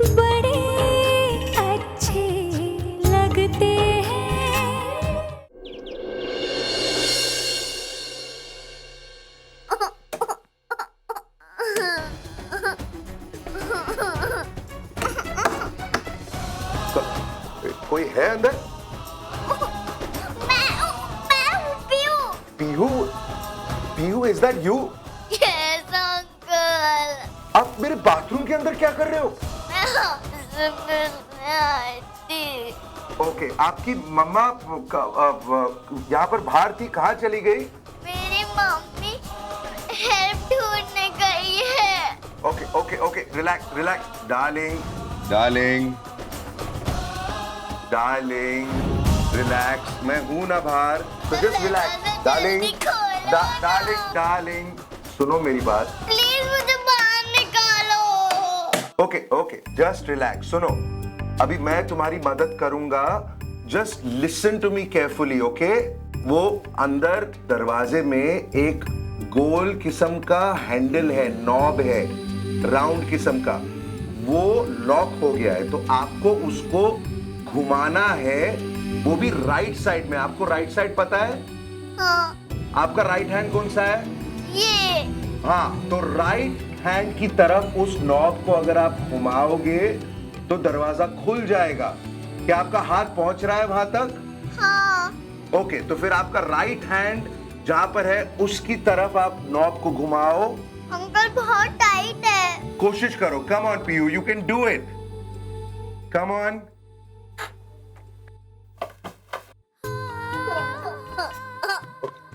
बड़े अच्छे लगते हैं। कोई है अंदर? मैं हूँ Pihu. Pihu? Pihu, is that you? Yes uncle. आप मेरे बाथरूम के अंदर क्या कर रहे हो? मैं आपसे मिलने आई थी। ओके, आपकी मम्मा यहाँ पर बाहर थी, कहाँ चली गई? मेरी मम्मी हेल्प ढूंढने गई है। Okay okay okay, relax relax darling, darling, darling, relax, मैं हूं ना बाहर, तो just relax darling, darling, darling, सुनो मेरी बात, प्लीज मुझे बाहर निकालो। ओके ओके, जस्ट रिलैक्स, सुनो, अभी मैं तुम्हारी मदद करूंगा, just listen to me carefully, okay? वो अंदर दरवाजे में एक गोल किस्म का हैंडल है, नॉब है, राउंड किस्म का, वो लॉक हो गया है, तो आपको उसको घुमाना है, वो भी राइट साइड में। आपको राइट साइड पता है? हाँ। आपका राइट हैंड कौन सा है? ये। हाँ, तो राइट हैंड की तरफ उस नॉब को अगर आप घुमाओगे तो दरवाजा खुल जाएगा। क्या आपका हाथ पहुंच रहा है वहां तक? हाँ। ओके, तो फिर आपका राइट हैंड जहां पर है उसकी तरफ आप नॉब को घुमाओ। अंकल बहुत टाइट है। कोशिश करो, come on Piu, you can do it, come on.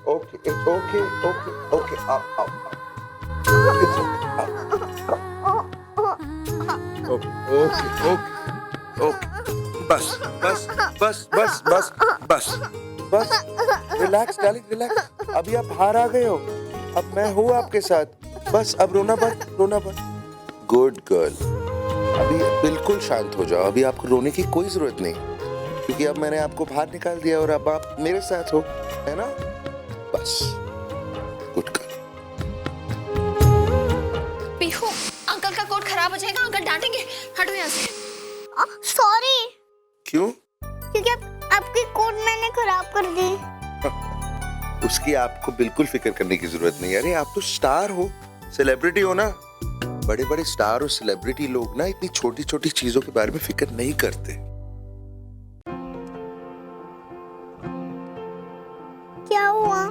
Okay, it's okay, okay, okay, up, up, up. It's okay, up, come. Okay, okay, okay, okay. बस, बस, बस, बस, बस, बस, बस. Relax, darling, relax. अभी आप बाहर आ गए हो. अब मैं हूँ आपके साथ. बस, अब रोना बंद, रोना बंद. Good girl. अभी बिल्कुल शांत हो जाओ. अभी आपको रोने की कोई जरूरत नहीं, क्योंकि अब मैंने आपको बाहर निकाल दिया और अब आप मेरे साथ हो, है ना? बस, गुड गर्ल। पीहू, अंकल का कोट खराब हो जाएगा, अंकल डांटेंगे, हटो यहाँ से। सॉरी। क्यों? क्योंकि आपकी कोट मैंने खराब कर दी। उसकी आपको बिल्कुल फिक्र करने की जरूरत नहीं है। अरे आप तो स्टार हो, सेलिब्रिटी हो ना। बड़े बड़े स्टार और सेलिब्रिटी लोग ना इतनी छोटी छोटी चीजों के बारे में फिक्र नहीं करते। क्या हुआ?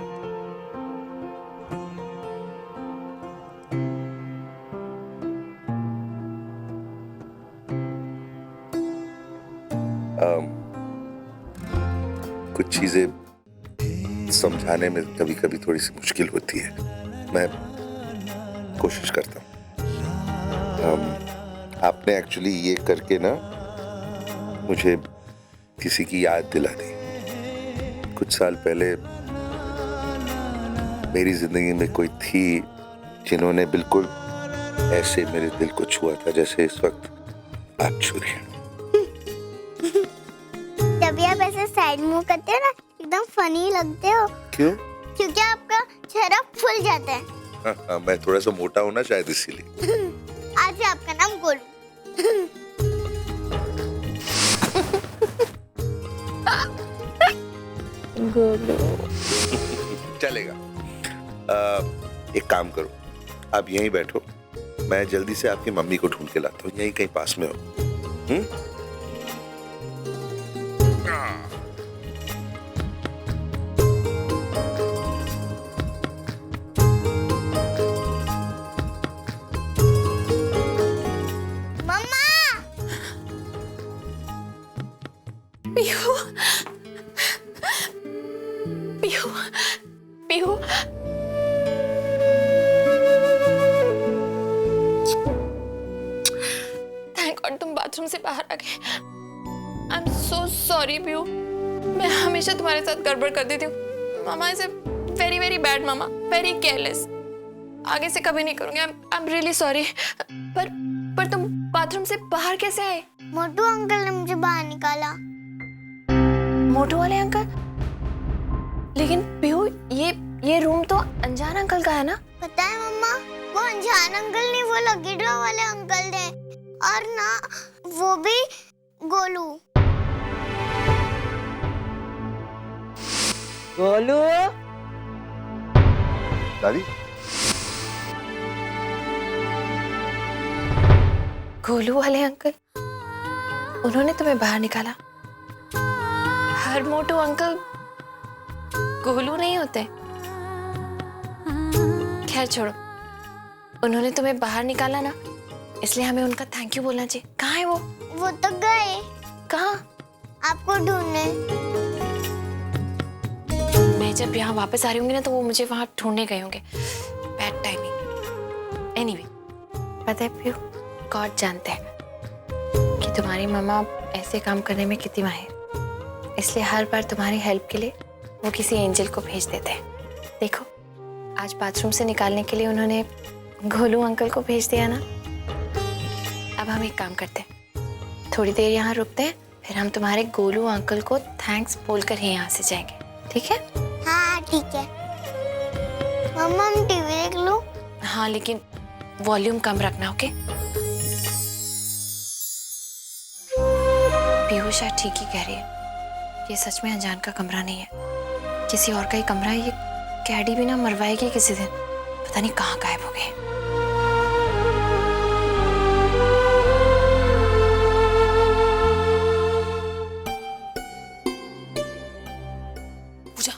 कुछ चीजें समझाने में कभी कभी थोड़ी सी मुश्किल होती है। मैं कोशिश करता हूँ। आपने एक्चुअली ये करके ना मुझे किसी की याद दिला दी। कुछ साल पहले मेरी जिंदगी में कोई थी जिन्होंने बिल्कुल ऐसे मेरे दिल को छुआ था जैसे इस वक्त आप छू रही हैं। जब भी आप ऐसे साइड मुंह करते हो ना, एकदम फनी लगते हो। क्यों? क्योंकि आपका चेहरा फूल जाता है। हाँ, मैं थोड़ा सा मोटा हूं ना शायद, इसीलिए। आज से आपका नाम गोलू। गोलू चलेगा। एक काम करो, आप यहीं बैठो, मैं जल्दी से आपकी मम्मी को ढूंढ के लाता हूँ, यहीं कहीं पास में हो। पीहू, पीहू, पीहू, थैंक गॉड तुम बाथरूम से बाहर आ गए। I am so sorry Pihu, मैं हमेशा तुम्हारे साथ गड़बड़ कर देती हूँ। Mama is very very bad mama, very careless. आगे से कभी नहीं करूंगी। I am really sorry. पर तुम बाथरूम से बाहर कैसे आए? मोटू अंकल ने मुझे बाहर निकाला। मोटू वाले अंकल? लेकिन पीहू, ये रूम तो अनजान अंकल का है ना? पता है मम्मा, वो अनजान अंकल नहीं, वो लकी ड्रॉ वाले अंकल थे। और ना वो भी गोलू। गोलू, दादी गोलू वाले अंकल, उन्होंने तुम्हें बाहर निकाला। हर मोटू अंकल गोलू नहीं होते। खैर छोड़ो, उन्होंने तुम्हें बाहर निकाला ना, इसलिए हमें उनका थैंक यू बोलना चाहिए। कहाँ है वो? वो तो गए कहाँ? आपको ढूंढने। मैं जब यहाँ वापस आ रही होंगी ना, तो वो मुझे वहाँ ढूंढने गए होंगे। Bad timing. एनीवे, पता है प्यू, गॉड जानते हैं कि तुम्हारी मम्मा ऐसे काम करने में कितनी माहिर, इसलिए हर बार तुम्हारी हेल्प के लिए वो किसी एंजल को भेज देते हैं। देखो, आज बाथरूम से निकालने के लिए उन्होंने गोलू अंकल को भेज दिया ना। अब हम एक काम करते हैं, थोड़ी देर यहाँ रुकते हैं, फिर हम तुम्हारे गोलू अंकल को थैंक्स बोलकर ही यहाँ से जाएंगे, ठीक है? हाँ ठीक है। मम्मा हम टीवी देख लो। हाँ, लेकिन वॉल्यूम कम रखना, ओके? पीहू शायद ठीक ही कह रही है, ये सच में अनजान का कमरा नहीं है, किसी और का ही कमरा है। ये कैडी भी ना मरवाएगी किसी दिन, पता नहीं कहाँ गायब हो गए। पूजा,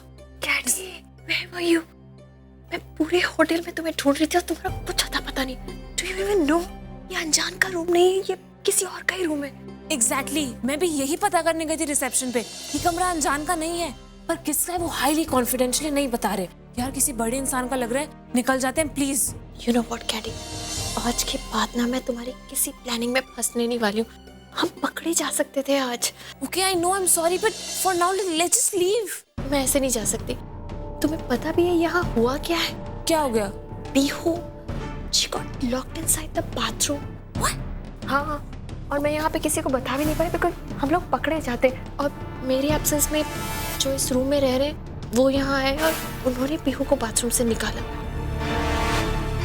कैडी, where were you? मैं पूरे होटल में तुम्हें ढूंढ रही थी और तुम्हारा कुछ अता पता नहीं। Do you even know? ये अनजान का रूम नहीं है, ये किसी और का ही रूम है। एग्जैक्टली मैं भी यही पता करने गई थी रिसेप्शन पे। ये कमरा अनजान का नहीं है, पर किसका है वो हाईली कॉन्फिडेंशियली नहीं बता रहे। यार किसी बड़े इंसान का लग रहा है, निकल जाते हैं प्लीज। यू नो व्हाट कैडी, आज के बाद ना मैं तुम्हारी किसी प्लानिंग में फंसने नहीं वाली हूँ। हम पकड़े जा सकते थे आज। Okay I know, I am sorry, but for now let's just leave. मैं ऐसे नहीं जा सकती। तुम्हें पता भी है यहाँ हुआ क्या है? क्या हो गया? Pihu, she got locked inside the bathroom. हाँ, और मैं यहाँ पे किसी को बता भी नहीं पाई बिकॉज हम लोग पकड़े जाते। और मेरे एब्सेंस में जो इस रूम में रह रहे वो यहाँ आए और उन्होंने पीहू को बाथरूम से निकाला।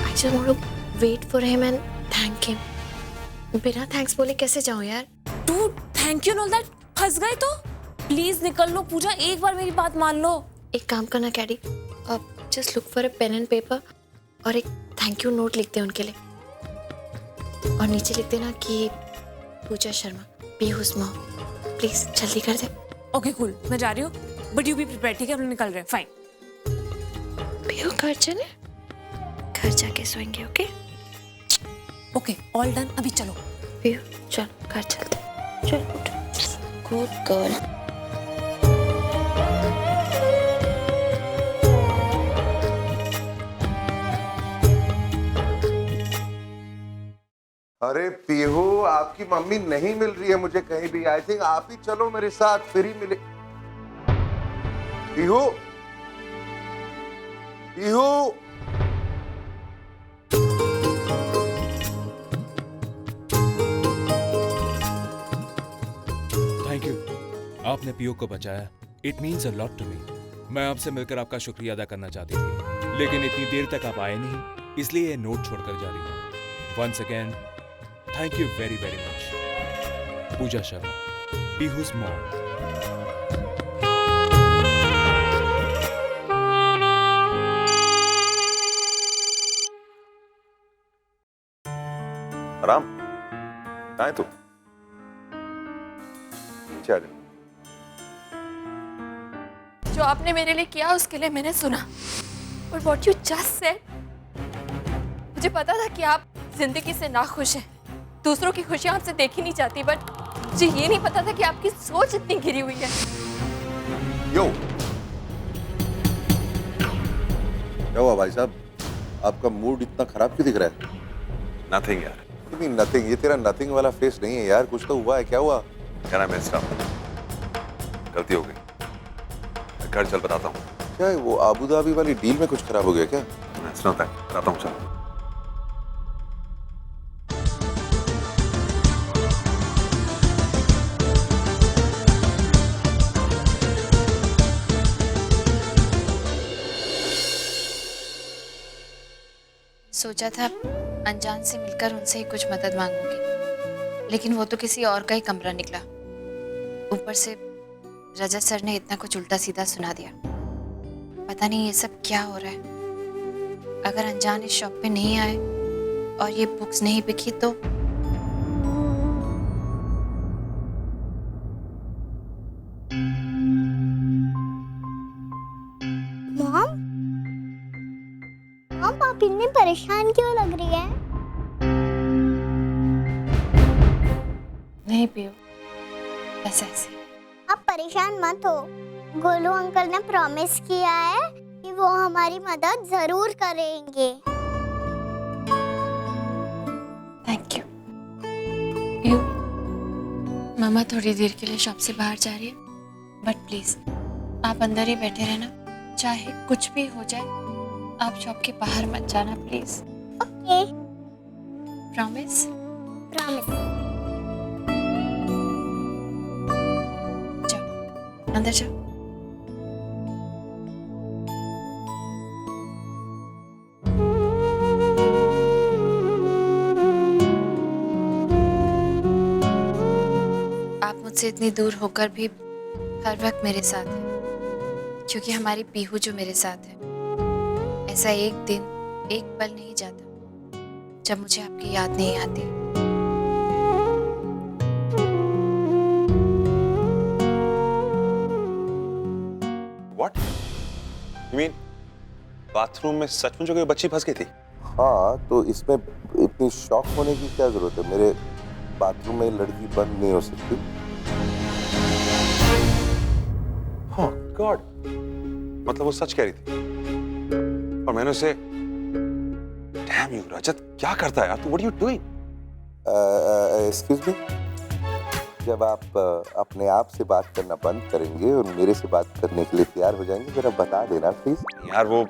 I just want to wait for him and thank him. बिना थैंक्स बोले कैसे जाऊँ यार? Dude thank you, know that फंस गए तो प्लीज निकल लो। पूजा एक बार मेरी बात मान लो। एक काम करना कैडी, अब just look for a pen and paper और एक थैंक यू नोट लिखते हैं उनके लिए, और नीचे लिख देना कि पूजा शर्मा, पीहू's मॉम। प्लीज जल्दी कर दे। ओके कूल, मैं जा रही हूँ, बट यू बी प्रिपेयर्ड, ठीक है? हम लोग निकल रहे हैं, फाइन। पीहू घर चले, घर जाके सोएंगे, ओके? ओके ऑल डन, अभी चलो। पीहू चल घर चलते, चल उठ, गुड गर्ल। अरे पीहू, आपकी मम्मी नहीं मिल रही है मुझे कहीं भी। आई थिंक आप ही चलो मेरे साथ, फिर ही मिले। पीहू, पीहू, थैंक यू, आपने पीयू को बचाया। It means a lot to me. मैं आपसे मिलकर आपका शुक्रिया अदा करना चाहती थी, लेकिन इतनी देर तक आप आए नहीं, इसलिए ये नोट छोड़कर जा रही हूँ। Once again thank you very very much. Pooja Sharma, Pihu's mom. आराम, कहाँ है तू? नीचे आ जा। जो आपने मेरे लिए किया उसके लिए मैंने सुना, और व्हाट यू जस्ट सेड, मुझे पता था कि आप जिंदगी से नाखुश हैं, दूसरों की खुशियां आपसे देखी नहीं जाती, बट मुझे ये नहीं पता था कि आपकी सोच इतनी गिरी हुई है। यो, क्या हुआ भाई साहब? आपका मूड इतना खराब क्यों दिख रहा है? नथिंग यार। नहीं नथिंग, ये तेरा नथिंग वाला फेस नहीं है यार, कुछ तो हुआ है। क्या हुआ? क्या मैं इसका गलती हो गई, घर चल बताता हूँ। क्या है वो आबू धाबी वाली डील में कुछ खराब हो गया क्या? ऐसा होता है, बताता हूँ चल। सोचा था अनजान से मिलकर उनसे ही कुछ मदद मांगूंगी, लेकिन वो तो किसी और का ही कमरा निकला। ऊपर से रजत सर ने इतना कुछ उल्टा सीधा सुना दिया। पता नहीं ये सब क्या हो रहा है। अगर अनजान इस शॉप पे नहीं आए और ये बुक्स नहीं बिकी तो मॉम, मॉम आप इतनी परेशान क्यों लग रही है? नहीं पियो, बस ऐसे। आप परेशान मत हो। गोलू अंकल ने प्रॉमिस किया है कि वो हमारी मदद जरूर करेंगे। Thank you. पियो, मामा थोड़ी देर के लिए शॉप से बाहर जा रही है, बट प्लीज आप अंदर ही बैठे रहना। चाहे कुछ भी हो जाए, आप शॉप के बाहर मत जाना प्लीज। Okay, promise? प्रॉमिस। जाओ, अंदर जाओ। आप मुझसे इतनी दूर होकर भी हर वक्त मेरे साथ हैं, क्योंकि हमारी पीहू जो मेरे साथ है। ऐसा एक दिन, एक पल नहीं जाता जब मुझे आपकी याद नहीं आती। What? You mean बाथरूम में सचमुच कोई बच्ची फंस गई थी? हाँ, तो इसमें इतनी शॉक होने की क्या जरूरत है? मेरे बाथरूम में लड़की बंद नहीं हो सकती। Oh God! मतलब वो सच कह रही थी और मैंने उसे Damn you, रजत क्या करता है यार तू? What are you doing? Excuse me, जब आप अपने आप से बात करना बंद करेंगे और मेरे से बात करने के लिए तैयार हो जाएंगे, जरा बता देना प्लीज। यार वो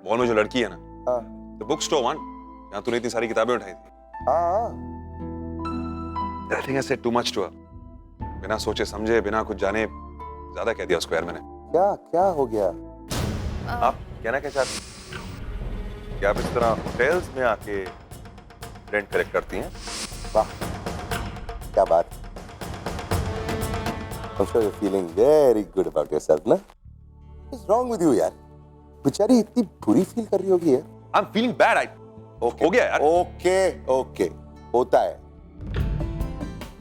मॉल में जो लड़की है ना, हाँ the bookstore one, जहाँ तूने इतनी सारी किताबें उठाई थी। हाँ, I think I said too much to her. बिना सोचे समझे, बिना कुछ जाने ज्यादा कह दिया उसको यार मैंने। क्या क्या हो गया? आप कहना क्या चाहते हैं? क्या आप इस तरह होटल्स में आके रेंट कलेक्ट करती हैं? वाह, क्या बात। I'm sure you're feeling very good about yourself, ना? What's wrong with you यार? बेचारी इतनी बुरी फील कर रही होगी यार। I'm feeling bad. हो गया यार। ओके, होता है।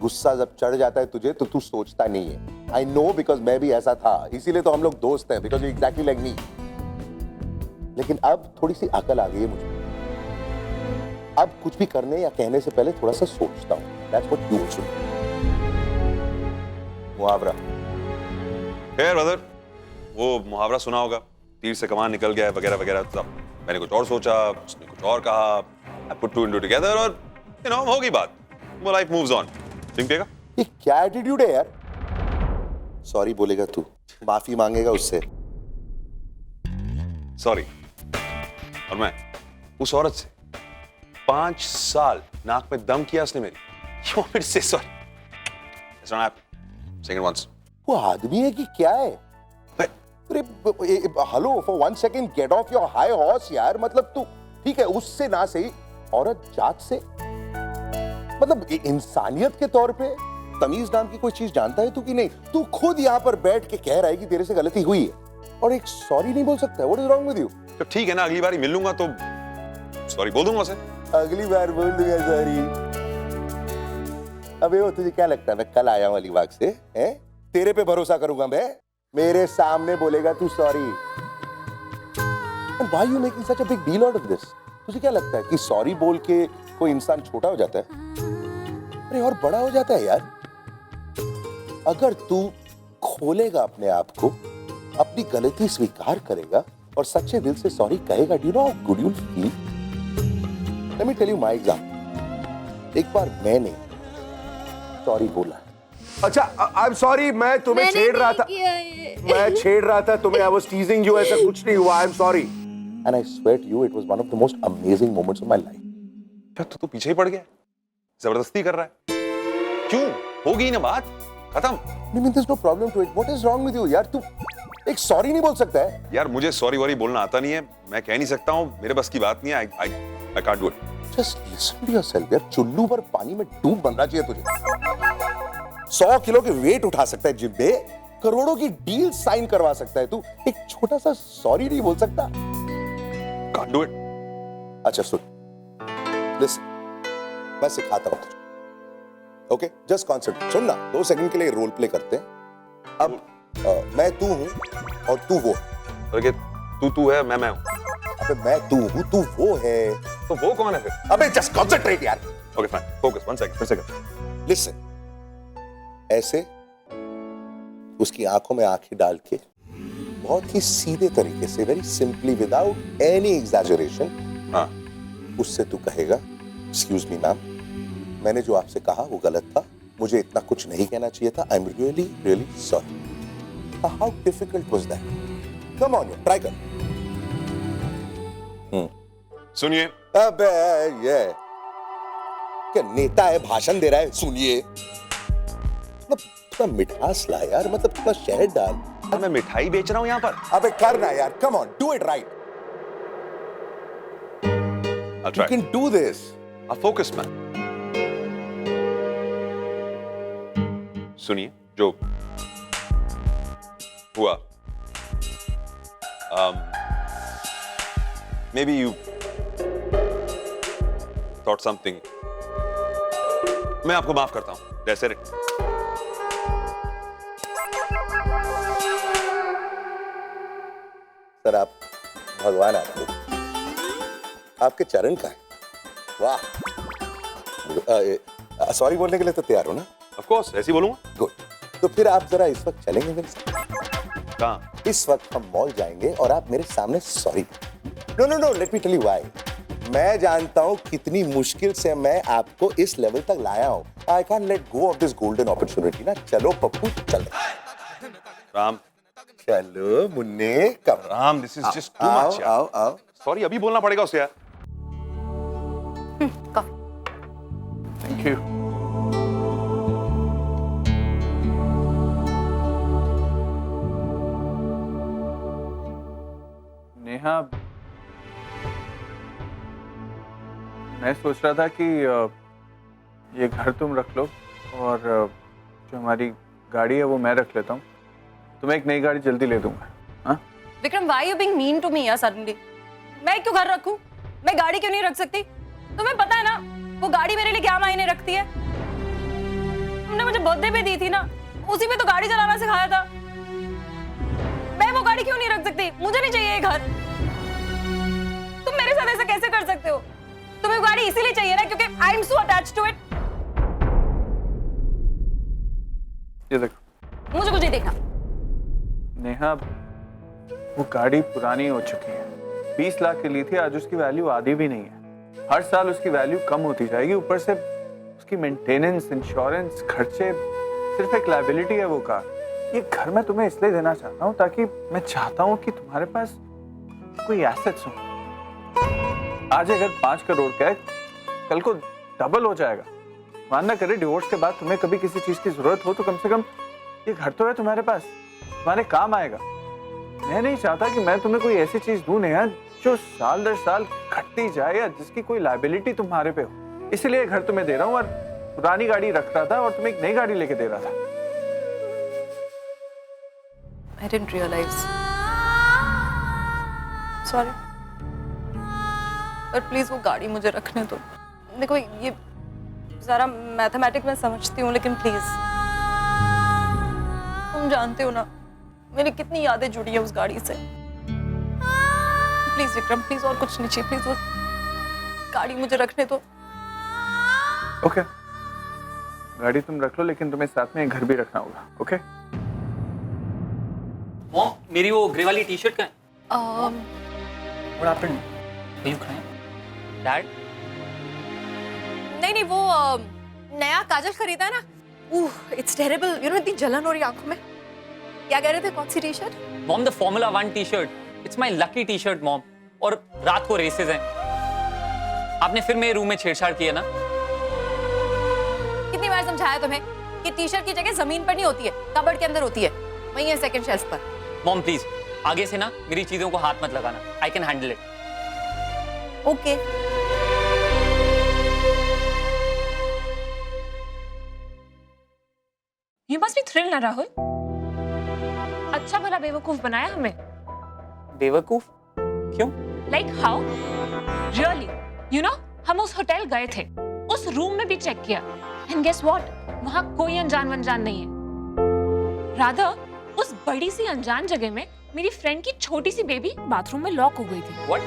गुस्सा जब चढ़ जाता है तुझे तो तू सोचता नहीं है। I know because मैं भी ऐसा था, इसीलिए तो हम लोग दोस्त हैं, because you're exactly like me. लेकिन अब थोड़ी सी अकल आ गई है मुझे। अब कुछ भी करने या कहने से पहले थोड़ा सा सोचता हूँ। That's what you should do. मुहावरा। Hey brother, वो मुहावरा सुना होगा, तीर से कमान निकल गया है वगैरह वगैरह। सब मैंने कुछ और सोचा, उसने कुछ और कहा। I put two and two together और you know होगी बात। वो life moves on। ड्रिंक पिएगा? ये क्या एटीट्यूड है यार? सॉरी बोलेगा तू, माफी मांगेगा उससे। सॉरी। और मैं उस औरत से 5 साल नाक में दम किया उसने मेरी। You want me to say sorry? It's not happening. Second once. वो आदमी है कि क्या है? अरे hello, for 1 second get off your high horse यार। मतलब तू ठीक है, उससे ना सही, औरत जात से, मतलब इंसानियत के तौर पे तमीज नाम की कोई चीज जानता है तू कि नहीं? तू खुद यहाँ पर बैठ के कह रहा है कि तेरे से गलती हुई है और एक सॉरी नहीं बोल सकता है। What is wrong with you? तो ठीक है ना, अगली बार ही मिल लूंगा तो सॉरी बोल दूंगा उसे। अगली बार बोल दूंगा सॉरी। अबे वो तुझे क्या लगता है मैं कल आया हूं अलीबाग से? हैं? तेरे पे भरोसा करूंगा मैं? मेरे सामने बोलेगा तू sorry. And why are you making such a big deal out of this? तुझे क्या लगता है कि सॉरी बोल के कोई इंसान छोटा हो जाता है? अरे और बड़ा हो जाता है यार। अगर तू खोलेगा अपने आप को, अपनी गलती स्वीकार करेगा और सच्चे दिल से सॉरी कहेगा, do you know how good you'll feel? Let me tell you my example. एक बार मैंने सॉरी बोला। अच्छा, आई एम सॉरी, मैं तुम्हें छेड़ रहा था। मैं छेड़ रहा था तुम्हें। I was teasing you, ऐसा कुछ नहीं हुआ। I am sorry. And I swear to you, it was one of the most amazing moments of my life. क्या तू पीछे ही पड़ गया? जबरदस्ती कर रहा है? क्यों? होगी ना बात, खत्म। I mean, there's no problem to it. What is wrong with you? यार तू एक सॉरी नहीं बोल सकता है? यार मुझे सॉरी वॉरी बोलना आता नहीं है, मैं कह नहीं सकता हूँ, मेरे बस की बात नहीं है। I can't do it. Just listen to yourself यार, चुल्लू भर पानी में डूब बनना चाहिए तुझे। 100 किलो के वेट उठा सकता है जिम में, करोड़ों की डील साइन करवा सकता है तू, एक छोटा सा सॉरी नहीं बोल सकता? Can't do it. अच्छा सुन, लिसन, मैं सिखाता हूं तुझे, ओके? जस्ट कॉन्सेप्ट सुन ना, 2 सेकंड के लिए रोल प्ले करते हैं। अब मैं तू हूं और तू वो। अरे तू है, मैं हूं। अबे मैं तू हूं, तू वो है। तो वो कौन है फिर? अबे जस्ट कॉन्सेंट्रेट यार। ओके फाइन, फोकस, 1 सेकंड, फिर से कर। लिसन, ऐसे उसकी आंखों में आंखें डाल के बहुत ही सीधे तरीके से, very simply, without any exaggeration, हाँ, उससे तू कहेगा, एक्सक्यूज मी मैम, मैंने जो आपसे कहा वो गलत था, मुझे इतना कुछ नहीं कहना चाहिए था, आई am really really sorry. How difficult was that? Come on, try कर। सुनिए। अबे ये क्या नेता है, भाषण दे रहा है, सुनिए। मतलब थोड़ा मिठास ला यार, मतलब थोड़ा शहद डाल। मैं मिठाई बेच रहा हूं यहाँ पर। अबे कर ना यार, come on, do it right. I'll You try. can do this. I'll focus, man. सुनिए, जो हुआ, maybe you thought something. मैं आपको माफ करता हूं। That's it. सर आप भगवान आपको, आपके चरण का है। वाह, सॉरी बोलने के लिए तो तैयार हो ना? Of course, ऐसे ही बोलूंगा। गुड। तो फिर आप जरा इस वक्त चलेंगे मेरे साथ? कहाँ? इस वक्त हम मॉल जाएंगे और आप मेरे सामने sorry. No no no, let me tell you why. मैं जानता हूं कितनी मुश्किल से मैं आपको इस लेवल तक लाया हूं। I can let go of this golden opportunity ना। चलो पप्पू, चलो। राम, चलो मुन्ने, कम। Ram, this is just too आओ much, यार। आओ आओ। Sorry, अभी बोलना पड़ेगा उसे यार। Thank you. नेहा, मैं सोच रहा था कि ये घर तुम रख लो और जो हमारी गाड़ी है वो मैं रख लेता हूँ। तुम्हें एक नई गाड़ी जल्दी ले दूंगा। हाँ? Vikram, why you being mean to me यार suddenly? मैं क्यों घर रखूं? मैं गाड़ी क्यों नहीं रख सकती? तुम्हें पता है ना वो गाड़ी मेरे लिए क्या मायने रखती है? तुमने मुझे बर्थडे पे दी थी ना, उसी पे तो गाड़ी चलाना सिखाया था। मैं वो गाड़ी क्यों नहीं रख सकती? मुझे नहीं चाहिए ये घर। तुम मेरे साथ ऐसा कैसे कर सकते हो? तुम्हें गाड़ी इसीलिए चाहिए ना क्योंकि I am so attached to it. ये देखो मुझे कुछ नहीं देखना। नेहा, वो गाड़ी पुरानी हो चुकी है। 20 लाख की ली थी, आज उसकी वैल्यू आधी भी नहीं है। हर साल उसकी वैल्यू कम होती जाएगी, ऊपर से उसकी मेंटेनेंस, इंश्योरेंस, खर्चे, सिर्फ एक लायबिलिटी है वो कार। ये घर मैं तुम्हें इसलिए देना चाहता हूँ ताकि मैं चाहता हूँ कि तुम्हारे पास कोई एसेट्स हो। आज अगर 5 करोड़ का है, कल को डबल हो जाएगा। मानना करे डिवोर्स के बाद तुम्हें कभी किसी चीज की जरूरत हो तो कम से कम ये घर तो है तुम्हारे पास, तुम्हारे काम आएगा। मैं नहीं चाहता कि मैं तुम्हें कोई ऐसी चीज दूं नेहा जो साल दर साल घटती जाए या जिसकी कोई लायबिलिटी तुम्हारे पे हो। इसलिए घर तुम्हें दे रहा हूँ और पुरानी गाड़ी रख रहा था और तुम्हें एक नई गाड़ी लेके दे रहा था। I didn't realize. Sorry. पर प्लीज वो गाड़ी मुझे रखने दो। देखो ये जरा मैथमेटिक्स में समझती हूँ लेकिन प्लीज, तुम जानते हो ना मेरी कितनी यादें जुड़ी है उस गाड़ी से। प्लीज विक्रम, प्लीज और कुछ नहीं चाहिए, प्लीज वो गाड़ी मुझे रखने दो। ओके, गाड़ी तुम रख लो लेकिन तुम्हें साथ में घर भी रखना होगा। ओके? मॉम, मेरी वो ग्रे वाली टी-शर्ट का है। What happened? Are you crying? Dad? नहीं वो नया काजल खरीदा है ना। इट्स टेरिबल, यू नो इतनी जलन हो रही आंखों में। क्या कह रहे थे, कौन सी T-shirt? Mom, the formula 1 T-shirt. It's my lucky T-shirt mom. और रात को रेसेस हैं। आपने फिर मेरे रूम में छेड़छाड़ की है ना। कितनी बार समझाया तुम्हें कि टी-शर्ट की जगह जमीन पर नहीं होती है, कबर्ड के अंदर होती है, वहीं है सेकंड शेल्फ पर। मॉम प्लीज, आगे से ना मेरी चीजों को हाथ मत लगाना। I can handle it. Okay. You must be thrilled ना राहुल। अच्छा भला बेवकूफ बनाया हमें। बेवकूफ क्यों? Like how? Really? You know, हम उस होटल गए थे, उस रूम में भी चेक किया, and guess what? वहाँ कोई अनजान वनजान नहीं है। राधा, उस बड़ी सी अनजान जगह में मेरी फ्रेंड की छोटी सी बेबी बाथरूम में लॉक हो गई थी। What?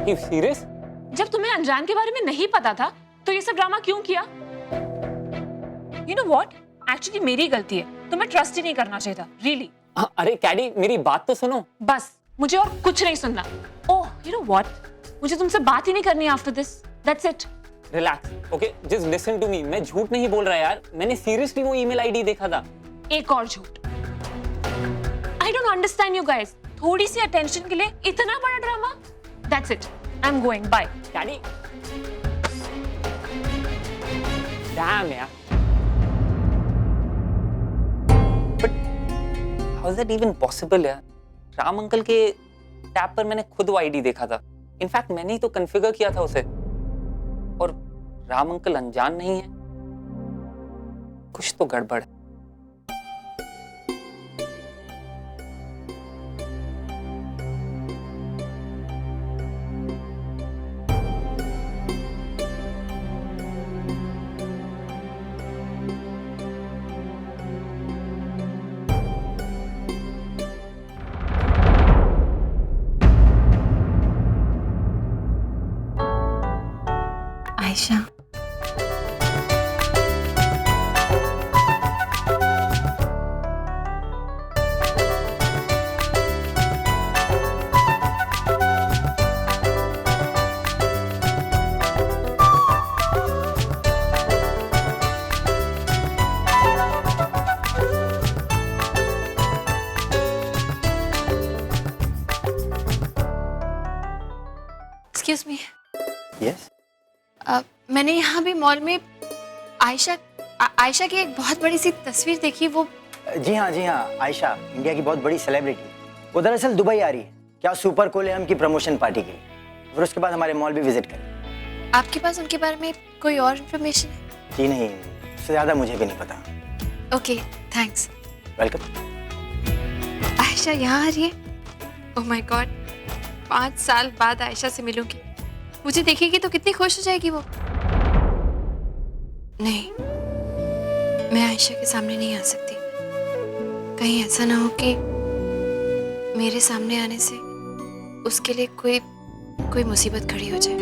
You serious? जब तुम्हें अनजान के बारे में नहीं पता था, तो ये सब ड्रामा क्यों किया? You know what? Actually मेरी गलती है, तुम्हें ट्रस्ट ही नहीं करना चाहिए था, really। अरे कैडी, मेरी बात तो सुनो। बस, मुझे और कुछ नहीं सुनना। Oh, you know what? मुझे तुमसे बात ही नहीं करनी after this. That's it। Relax, okay, just listen to me. मैं झूठ नहीं बोल रहा यार, मैंने सीरियसली वो ईमेल आईडी देखा था। एक और झूठ। I don't understand you guys। थोड़ी सी अटेंशन के लिए इतना बड़ा drama? That's it। I'm going। Bye। कैडी, डैम यार। But how is that even possible यार? राम अंकल के टैब पर मैंने खुद वो आईडी देखा था। इनफैक्ट मैंने ही तो कॉन्फ़िगर किया था उसे। और राम अंकल अनजान नहीं है। कुछ तो गड़बड़ है। Ayesha, excuse me. यस मैंने यहाँ भी मॉल में आयशा की एक बहुत बड़ी सी तस्वीर देखी। वो जी हाँ आयशा इंडिया की बहुत बड़ी सेलिब्रिटी। वो दरअसल दुबई आ रही है क्या सुपर कोलेहम की प्रमोशन पार्टी के लिए, फिर उसके बाद हमारे मॉल भी विजिट करें। आपके पास उनके बारे में कोई और इन्फॉर्मेशन है? जी नहीं, उससे ज़्यादा मुझे भी नहीं पता। Okay, thanks. वेलकम। आयशा यहाँ आ रही है? ओह माय गॉड, 5 साल बाद आयशा से मिलूंगी। मुझे देखेगी तो कितनी खुश हो जाएगी वो। नहीं, मैं आयशा के सामने नहीं आ सकती। कहीं ऐसा ना हो कि मेरे सामने आने से उसके लिए कोई मुसीबत खड़ी हो जाए।